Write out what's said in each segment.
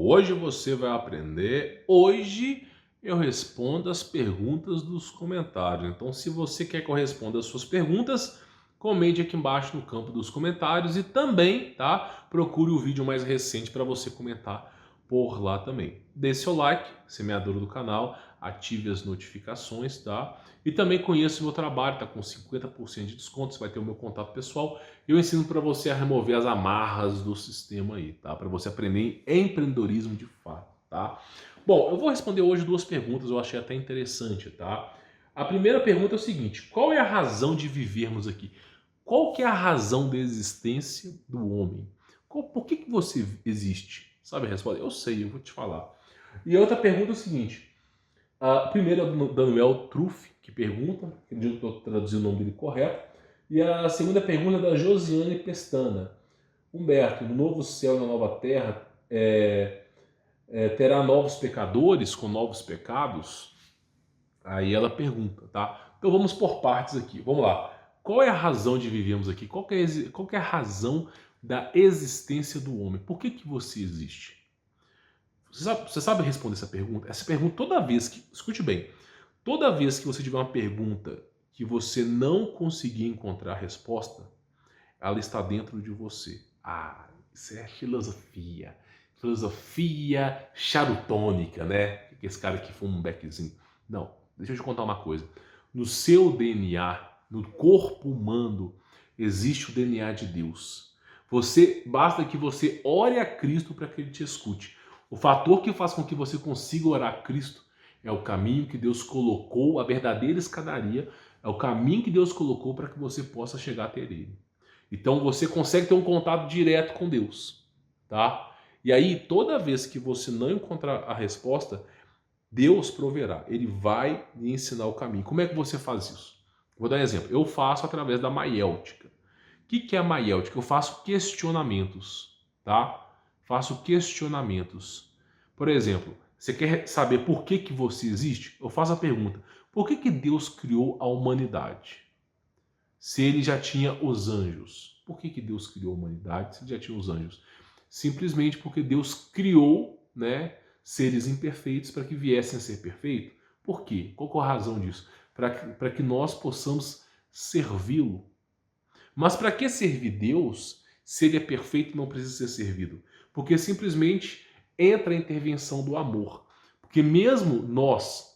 Hoje você vai aprender. Hoje eu respondo as perguntas dos comentários. Então, se você quer que eu responda as suas perguntas, comente aqui embaixo no campo dos comentários e também, tá? Procure o vídeo mais recente para você comentar por lá também. Dê seu like, semeador do canal, ative as notificações, tá? E também conheça o meu trabalho, tá com 50% de desconto, você vai ter o meu contato pessoal. Eu ensino para você a remover as amarras do sistema aí, tá? Para você aprender empreendedorismo de fato, tá? Bom, eu vou responder hoje duas perguntas, eu achei até interessante, tá? A primeira pergunta é o seguinte: qual é a razão de vivermos aqui? Qual que é a razão da existência do homem? Por que você existe? Sabe a resposta? Eu sei, eu vou te falar. E a outra pergunta é o seguinte: a primeira é do Daniel Truff, que pergunta, acredito que eu traduzi o nome dele correto, e a segunda pergunta é da Josiane Pestana. Humberto, no novo céu e na nova terra, terá novos pecadores com novos pecados? Aí ela pergunta, tá? Então vamos por partes aqui, vamos lá. Qual é a razão de vivermos aqui? Qual que é a razão da existência do homem? Por que você existe? Você sabe responder essa pergunta? Essa pergunta, toda vez que... Escute bem. Toda vez que você tiver uma pergunta que você não conseguir encontrar a resposta, ela está dentro de você. Ah, isso é filosofia. Filosofia charutônica, né? Esse cara que fuma um beckzinho. Não, deixa eu te contar uma coisa. No seu DNA, no corpo humano, existe o DNA de Deus. Basta que você ore a Cristo para que Ele te escute. O fator que faz com que você consiga orar a Cristo é o caminho que Deus colocou, a verdadeira escadaria, é o caminho que Deus colocou para que você possa chegar até Ele. Então você consegue ter um contato direto com Deus, tá? E aí, toda vez que você não encontrar a resposta, Deus proverá. Ele vai lhe ensinar o caminho. Como é que você faz isso? Vou dar um exemplo. Eu faço através da maiêutica. O que é a maiêutica? Eu faço questionamentos, tá? Faço questionamentos. Por exemplo, você quer saber por que você existe? Eu faço a pergunta: por que Deus criou a humanidade? Se ele já tinha os anjos. Por que Deus criou a humanidade se ele já tinha os anjos? Simplesmente porque Deus criou, né, seres imperfeitos para que viessem a ser perfeitos. Por quê? Qual é a razão disso? Para que nós possamos servi-lo. Mas para que servir Deus se ele é perfeito e não precisa ser servido? Porque simplesmente entra a intervenção do amor. Porque mesmo nós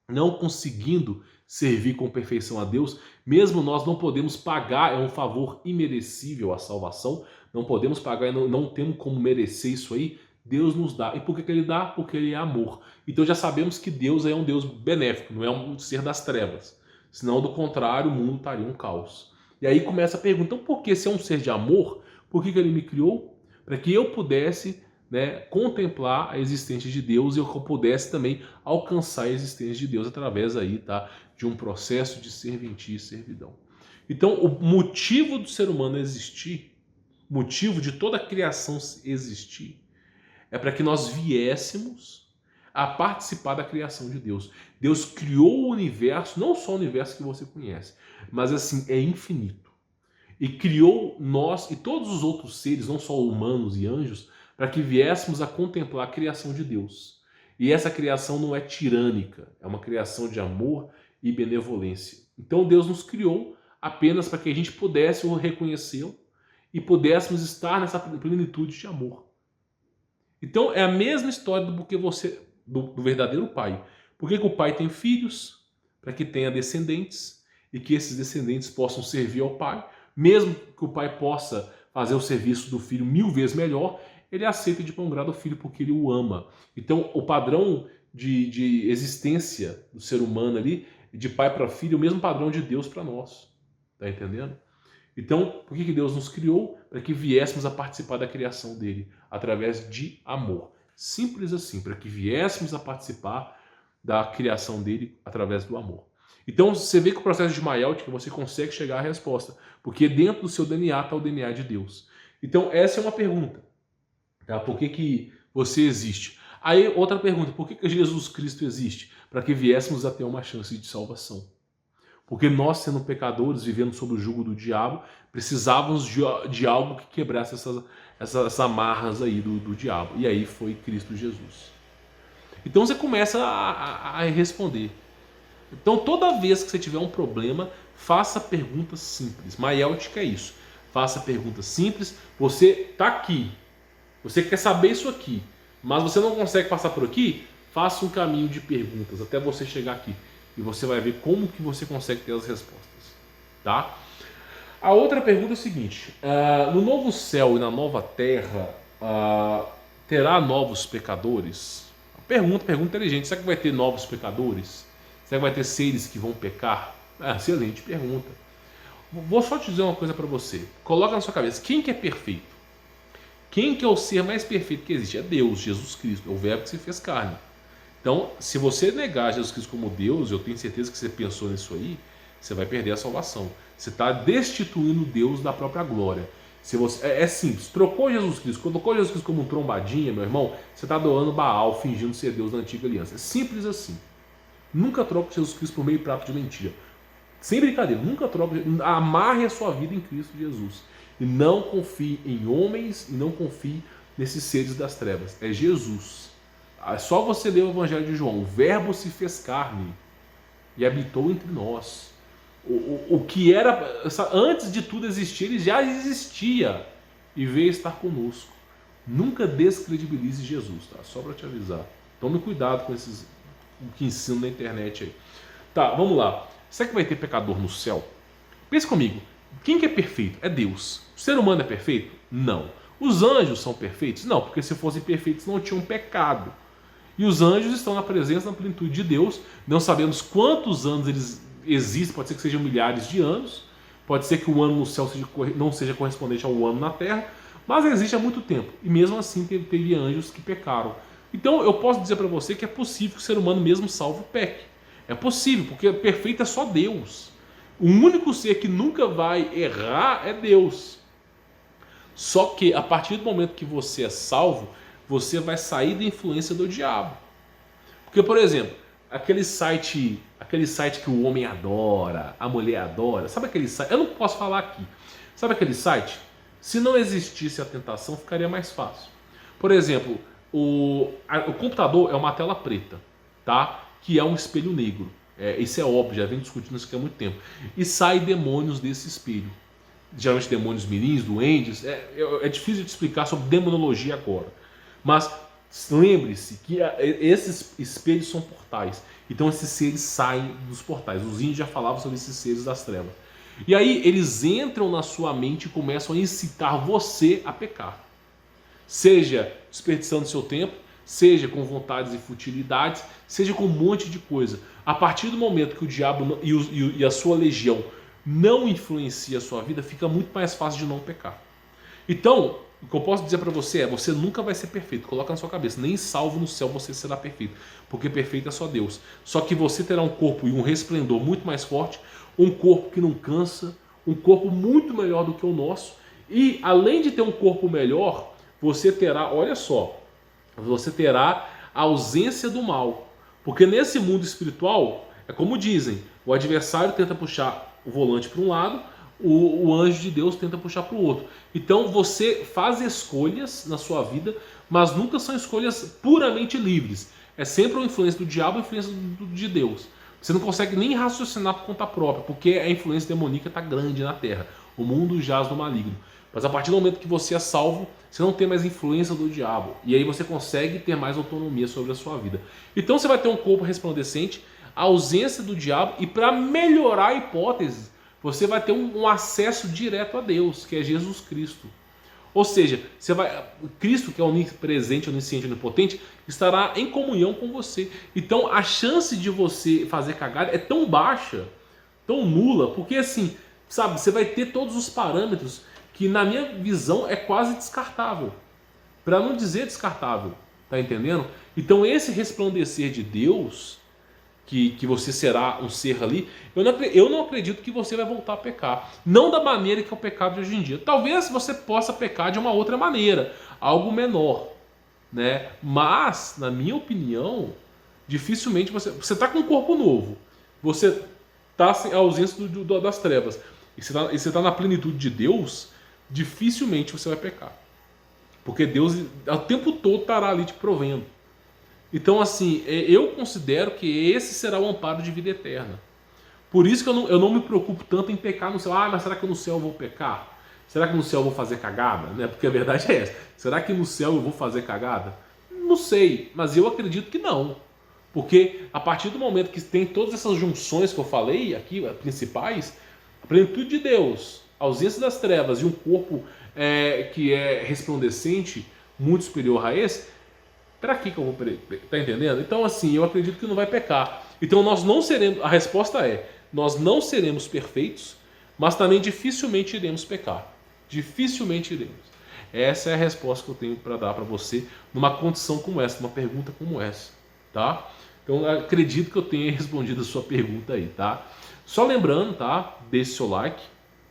não conseguindo servir com perfeição a Deus, mesmo nós não podemos pagar, é um favor imerecível a salvação, não podemos pagar, não temos como merecer isso aí, Deus nos dá. E por que Ele dá? Porque Ele é amor. Então já sabemos que Deus é um Deus benéfico, não é um ser das trevas. Senão, do contrário, o mundo estaria um caos. E aí começa a pergunta: então por que, se é um ser de amor, por que Ele me criou? Para que eu pudesse, né, contemplar a existência de Deus e eu pudesse também alcançar a existência de Deus através aí, tá, de um processo de serventia e servidão. Então, o motivo do ser humano existir, motivo de toda a criação existir, é para que nós viéssemos a participar da criação de Deus. Deus criou o universo, não só o universo que você conhece, mas assim, é infinito. E criou nós e todos os outros seres, não só humanos e anjos, para que viéssemos a contemplar a criação de Deus. E essa criação não é tirânica, é uma criação de amor e benevolência. Então Deus nos criou apenas para que a gente pudesse o reconhecê-lo e pudéssemos estar nessa plenitude de amor. Então é a mesma história do verdadeiro pai. Por que o pai tem filhos? Para que tenha descendentes e que esses descendentes possam servir ao pai. Mesmo que o pai possa fazer o serviço do filho 1000 vezes melhor, ele aceita de bom grado o filho porque ele o ama. Então o padrão de existência do ser humano ali, de pai para filho, é o mesmo padrão de Deus para nós. Tá entendendo? Então, por que Deus nos criou? Para que viéssemos a participar da criação dele, através de amor. Simples assim, para que viéssemos a participar da criação dele através do amor. Então, você vê que o processo de maiêutica você consegue chegar à resposta, porque dentro do seu DNA está o DNA de Deus. Então, essa é uma pergunta. Tá? Por que você existe? Aí, outra pergunta: por que Jesus Cristo existe? Para que viéssemos a ter uma chance de salvação. Porque nós, sendo pecadores, vivendo sob o jugo do diabo, precisávamos de algo que quebrasse essas amarras aí do diabo. E aí foi Cristo Jesus. Então você começa a responder. Então toda vez que você tiver um problema, faça perguntas simples. Maiêutica é isso. Faça perguntas simples. Você está aqui. Você quer saber isso aqui. Mas você não consegue passar por aqui? Faça um caminho de perguntas até você chegar aqui. E você vai ver como que você consegue ter as respostas. Tá? A outra pergunta é o seguinte. No novo céu e na nova terra, terá novos pecadores? Pergunta inteligente. Será que vai ter novos pecadores? Será que vai ter seres que vão pecar? Excelente pergunta. Vou só te dizer uma coisa para você. Coloca na sua cabeça. Quem que é perfeito? Quem que é o ser mais perfeito que existe? É Deus, Jesus Cristo. É o verbo que se fez carne. Então, se você negar Jesus Cristo como Deus, eu tenho certeza que você pensou nisso aí, você vai perder a salvação. Você está destituindo Deus da própria glória. Se você, é simples. Trocou Jesus Cristo, colocou Jesus Cristo como um trombadinha, meu irmão, você está doando Baal, fingindo ser Deus da antiga aliança. É simples assim. Nunca troque Jesus Cristo por meio prato de mentira. Sem brincadeira, nunca troque. Amarre a sua vida em Cristo Jesus. E não confie em homens e não confie nesses seres das trevas. É Jesus. É só você ler o Evangelho de João. O verbo se fez carne e habitou entre nós. O que era, antes de tudo existir, ele já existia e veio estar conosco. Nunca descredibilize Jesus, tá? Só para te avisar. Tome cuidado com esses que ensinam na internet aí. Tá, vamos lá. Será que vai ter pecador no céu? Pense comigo. Quem que é perfeito? É Deus. O ser humano é perfeito? Não. Os anjos são perfeitos? Não, porque se fossem perfeitos não tinham pecado. E os anjos estão na presença, na plenitude de Deus. Não sabemos quantos anos eles existem, pode ser que sejam milhares de anos. Pode ser que o ano no céu não seja correspondente ao ano na terra, mas existe há muito tempo. E mesmo assim teve anjos que pecaram. Então eu posso dizer para você que é possível que o ser humano mesmo salvo peque. É possível, porque perfeito é só Deus. O único ser que nunca vai errar é Deus. Só que a partir do momento que você é salvo, você vai sair da influência do diabo. Porque, por exemplo, aquele site que o homem adora, a mulher adora, sabe aquele site? Eu não posso falar aqui. Sabe aquele site? Se não existisse a tentação, ficaria mais fácil. Por exemplo, o computador é uma tela preta, tá? Que é um espelho negro. Isso é óbvio, já vem discutindo isso aqui há muito tempo. E sai demônios desse espelho. Geralmente demônios mirins, duendes. É difícil de explicar sobre demonologia agora. Mas lembre-se que esses espelhos são portais. Então esses seres saem dos portais. Os índios já falavam sobre esses seres das trevas. E aí eles entram na sua mente e começam a incitar você a pecar. Seja desperdiçando seu tempo, seja com vontades e futilidades, seja com um monte de coisa. A partir do momento que o diabo e a sua legião não influencia a sua vida, fica muito mais fácil de não pecar. Então, o que eu posso dizer para você é, você nunca vai ser perfeito. Coloca na sua cabeça, nem salvo no céu você será perfeito, porque perfeito é só Deus. Só que você terá um corpo e um resplendor muito mais forte, um corpo que não cansa, um corpo muito melhor do que o nosso. E além de ter um corpo melhor, você terá, olha só, você terá a ausência do mal. Porque nesse mundo espiritual, é como dizem, o adversário tenta puxar o volante para um lado, o anjo de Deus tenta puxar para o outro. Então você faz escolhas na sua vida, mas nunca são escolhas puramente livres. É sempre uma influência do diabo e uma influência de Deus. Você não consegue nem raciocinar por conta própria, porque a influência demoníaca está grande na Terra. O mundo jaz no maligno. Mas a partir do momento que você é salvo, você não tem mais influência do diabo. E aí você consegue ter mais autonomia sobre a sua vida. Então você vai ter um corpo resplandecente, a ausência do diabo, e para melhorar a hipótese, você vai ter um acesso direto a Deus, que é Jesus Cristo. Ou seja, Cristo, que é onipresente, onisciente, onipotente, estará em comunhão com você. Então a chance de você fazer cagada é tão baixa, tão nula, porque assim, sabe, você vai ter todos os parâmetros que na minha visão é quase descartável. Para não dizer descartável, tá entendendo? Então esse resplandecer de Deus, que você será um ser ali, eu não acredito que você vai voltar a pecar. Não da maneira que é o pecado de hoje em dia. Talvez você possa pecar de uma outra maneira, algo menor, né? Mas, na minha opinião, dificilmente você está com um corpo novo, você está sem a ausência das trevas, e você está na plenitude de Deus, dificilmente você vai pecar. Porque Deus o tempo todo estará ali te provendo. Então, assim, eu considero que esse será o amparo de vida eterna. Por isso que eu não me preocupo tanto em pecar no céu. Ah, mas será que no céu eu vou pecar? Será que no céu eu vou fazer cagada? Né? Porque a verdade é essa. Será que no céu eu vou fazer cagada? Não sei, mas eu acredito que não. Porque a partir do momento que tem todas essas junções que eu falei aqui, principais, a plenitude de Deus, a ausência das trevas e um corpo que é resplandecente, muito superior a esse, para que eu vou... Tá entendendo? Então, assim, eu acredito que não vai pecar. Então, nós não seremos... A resposta é, nós não seremos perfeitos, mas também dificilmente iremos pecar. Dificilmente iremos. Essa é a resposta que eu tenho para dar para você numa condição como essa, numa pergunta como essa, tá? Então, acredito que eu tenha respondido a sua pergunta aí, tá? Só lembrando, tá? Deixe seu like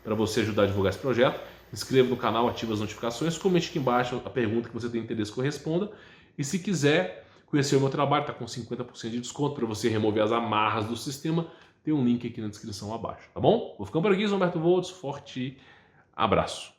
para você ajudar a divulgar esse projeto. Inscreva no canal, ative as notificações, comente aqui embaixo a pergunta que você tem interesse que eu responda. E se quiser conhecer o meu trabalho, está com 50% de desconto para você remover as amarras do sistema. Tem um link aqui na descrição abaixo, tá bom? Vou ficando por aqui, sou Humberto Voltz, forte abraço.